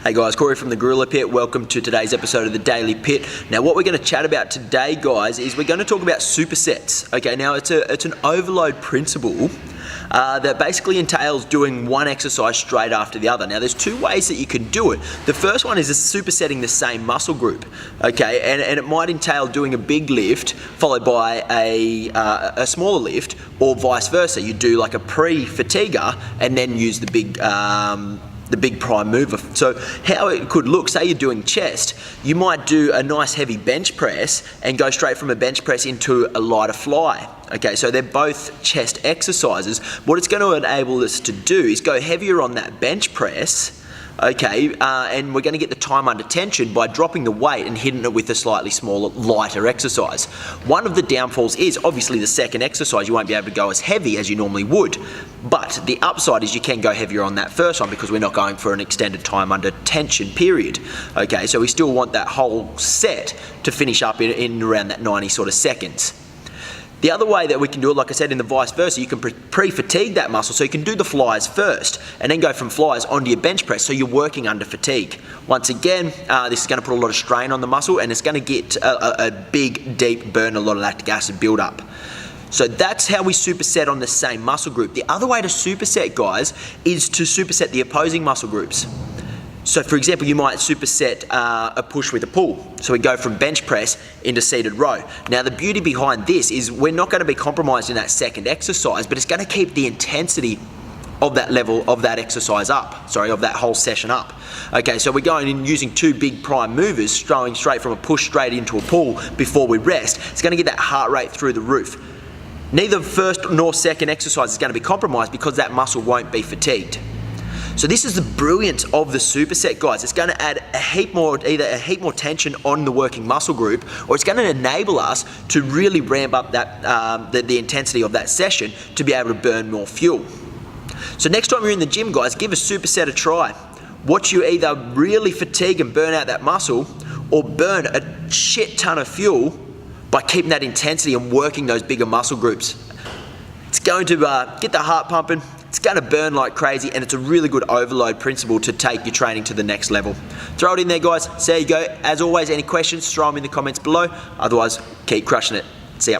Hey guys, Corey from the Gorilla Pit. Welcome to today's episode of the Daily Pit. Now what we're going to chat about today, guys, is we're going to talk about supersets. Okay, now it's an overload principle that basically entails doing one exercise straight after the other. Now there's two ways that you can do it. The first one is supersetting the same muscle group, okay, and it might entail doing a big lift followed by a smaller lift, or vice versa. You do like a pre-fatiguer and then use the big prime mover. So how it could look, say you're doing chest, you might do a nice heavy bench press and go straight from a bench press into a lighter fly. Okay, so they're both chest exercises. What it's going to enable us to do is go heavier on that bench press, okay, and we're going to get the time under tension by dropping the weight and hitting it with a slightly smaller, lighter exercise. One of the downfalls is obviously the second exercise. You won't be able to go as heavy as you normally would, but the upside is you can go heavier on that first one because we're not going for an extended time under tension period. Okay, so we still want that whole set to finish up in around that 90 sort of seconds. The other way that we can do it, like I said, in the vice versa, you can pre-fatigue that muscle, so you can do the flies first and then go from flies onto your bench press, so you're working under fatigue. Once again, this is going to put a lot of strain on the muscle and it's going to get a big, deep burn, a lot of lactic acid build up. So that's how we superset on the same muscle group. The other way to superset, guys, is to superset the opposing muscle groups. So for example, you might superset a push with a pull. So we go from bench press into seated row. Now the beauty behind this is we're not going to be compromised in that second exercise, but it's going to keep the intensity of that level of that exercise up, of that whole session up. Okay, so we're going in using two big prime movers, throwing straight from a push straight into a pull before we rest. It's going to get that heart rate through the roof. Neither first nor second exercise is going to be compromised because that muscle won't be fatigued. So this is the brilliance of the superset, guys. It's going to add either a heap more tension on the working muscle group, or it's going to enable us to really ramp up that the intensity of that session to be able to burn more fuel. So next time you're in the gym, guys, give a superset a try. Watch you either really fatigue and burn out that muscle, or burn a shit ton of fuel by keeping that intensity and working those bigger muscle groups. It's going to get the heart pumping. It's going to burn like crazy, and it's a really good overload principle to take your training to the next level. Throw it in there, guys. So there you go. As always, any questions, throw them in the comments below. Otherwise, keep crushing it. See ya.